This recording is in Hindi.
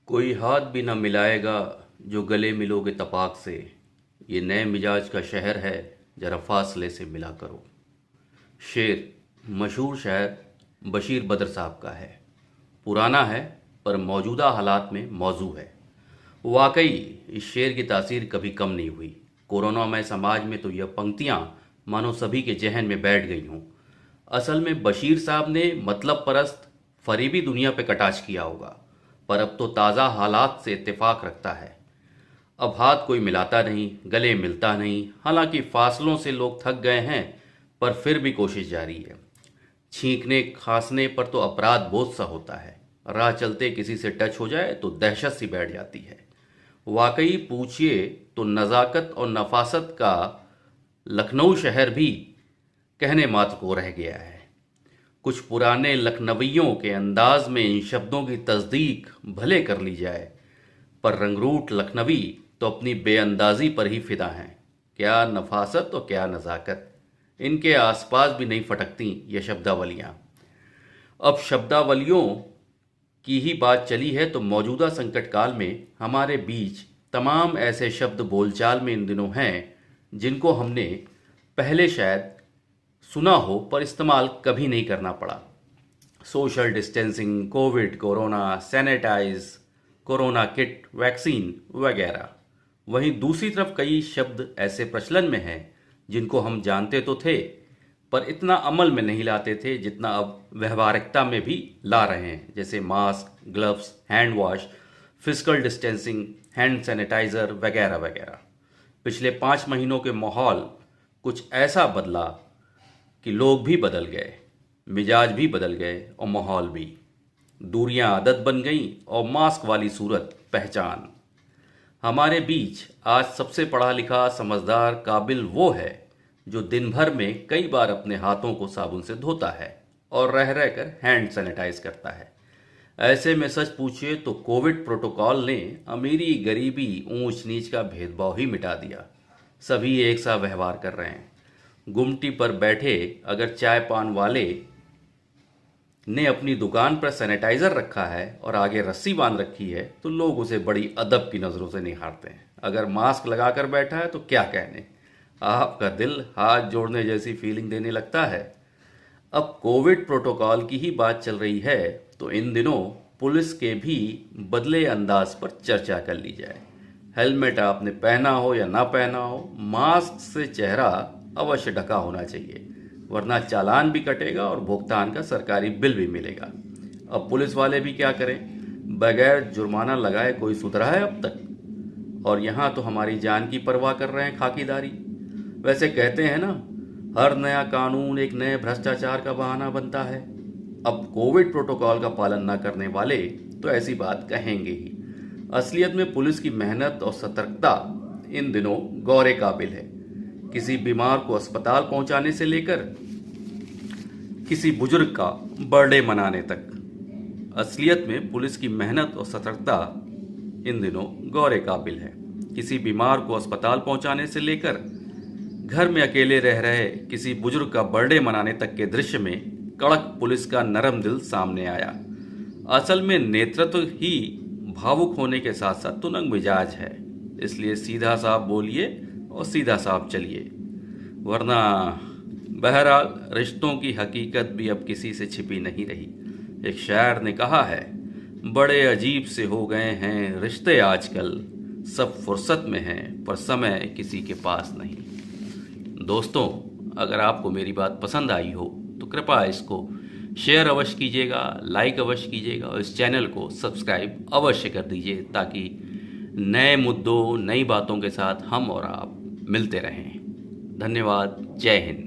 कोई हाथ भी न मिलाएगा जो गले मिलोगे तपाक से। ये नए मिजाज का शहर है, जरा फासले से मिला करो। शेर मशहूर शायर बशीर बद्र साहब का है। पुराना है पर मौजूदा हालात में मौजू है। वाकई इस शेर की तासीर कभी कम नहीं हुई। कोरोना में समाज में तो यह पंक्तियां मानो सभी के जहन में बैठ गई हों। असल में बशीर साहब ने मतलब परस्त फरीबी दुनिया पे कटाक्ष किया होगा, पर अब तो ताज़ा हालात से इत्तेफाक रखता है। अब हाथ कोई मिलाता नहीं, गले मिलता नहीं। हालांकि फासलों से लोग थक गए हैं, पर फिर भी कोशिश जारी है। छींकने खांसने पर तो अपराध बोध सा होता है। राह चलते किसी से टच हो जाए तो दहशत सी बैठ जाती है। वाकई पूछिए तो नज़ाकत और नफासत का लखनऊ शहर भी कहने मात्र को रह गया है। कुछ पुराने लखनवियों के अंदाज में इन शब्दों की तस्दीक भले कर ली जाए, पर रंगरूट लखनवी तो अपनी बेअंदाजी पर ही फिदा हैं। क्या नफासत और क्या नज़ाकत, इनके आसपास भी नहीं फटकती ये शब्दावलियाँ। अब शब्दावलियों की ही बात चली है तो मौजूदा संकट काल में हमारे बीच तमाम ऐसे शब्द बोलचाल में इन दिनों हैं जिनको हमने पहले शायद सुना हो पर इस्तेमाल कभी नहीं करना पड़ा। Social distancing, Covid, corona, sanitize, corona kit, vaccine वगैरह। वहीं दूसरी तरफ कई शब्द ऐसे प्रचलन में हैं जिनको हम जानते तो थे पर इतना अमल में नहीं लाते थे जितना अब व्यवहारिकता में भी ला रहे हैं, जैसे mask, gloves, hand wash, physical distancing, hand sanitizer वगैरह वगैरह। पिछले 5 महीनों के माहौल कुछ ऐसा बदला कि लोग भी बदल गए, मिजाज भी बदल गए और माहौल भी। दूरियां आदत बन गईं और मास्क वाली सूरत पहचान। हमारे बीच आज सबसे पढ़ा लिखा, समझदार, काबिल वो है जो दिन भर में कई बार अपने हाथों को साबुन से धोता है और रह रहकर हैंड सैनिटाइज करता है। ऐसे में सच पूछिए तो कोविड प्रोटोकॉल ने अमीरी गरीबी ऊंच नीच का भेदभाव ही मिटा दिया। सभी एक सा व्यवहार कर रहे हैं। गुमटी पर बैठे अगर चाय पान वाले ने अपनी दुकान पर सैनिटाइजर रखा है और आगे रस्सी बांध रखी है तो लोग उसे बड़ी अदब की नज़रों से निहारते हैं। अगर मास्क लगाकर बैठा है तो क्या कहने, आपका दिल हाथ जोड़ने जैसी फीलिंग देने लगता है। अब कोविड प्रोटोकॉल की ही बात चल रही है तो इन दिनों पुलिस के भी बदले अंदाज पर चर्चा कर ली जाए। हेलमेट आपने पहना हो या ना पहना हो, मास्क से चेहरा अवश्य ढका होना चाहिए, वरना चालान भी कटेगा और भुगतान का सरकारी बिल भी मिलेगा। अब पुलिस वाले भी क्या करें, बगैर जुर्माना लगाए कोई सुधरा है अब तक? और यहाँ तो हमारी जान की परवाह कर रहे हैं खाकीदारी। वैसे कहते हैं ना, हर नया कानून एक नए भ्रष्टाचार का बहाना बनता है। अब कोविड प्रोटोकॉल का पालन न करने वाले तो ऐसी बात कहेंगे ही। असलियत में पुलिस की मेहनत और सतर्कता इन दिनों गौरे काबिल है। किसी बीमार को अस्पताल पहुंचाने से लेकर किसी बुजुर्ग का बर्थडे मनाने तक, असलियत में पुलिस की मेहनत और सतर्कता इन दिनों गौरे काबिल है। किसी बीमार को अस्पताल पहुंचाने से लेकर घर में अकेले रह रहे किसी बुजुर्ग का बर्थडे मनाने तक के दृश्य में कड़क पुलिस का नरम दिल सामने आया। असल में नेतृत्व ही भावुक होने के साथ साथ तुनंग मिजाज है। इसलिए सीधा साफ बोलिए और सीधा साफ चलिए, वरना बहरहाल रिश्तों की हकीकत भी अब किसी से छिपी नहीं रही। एक शायर ने कहा है, बड़े अजीब से हो गए हैं रिश्ते आजकल, सब फुर्सत में हैं पर समय किसी के पास नहीं। दोस्तों, अगर आपको मेरी बात पसंद आई हो तो कृपया इसको शेयर अवश्य कीजिएगा, लाइक अवश्य कीजिएगा और इस चैनल को सब्सक्राइब अवश्य कर दीजिए ताकि नए मुद्दों, नई बातों के साथ हम और आप मिलते रहें। धन्यवाद। जय हिंद।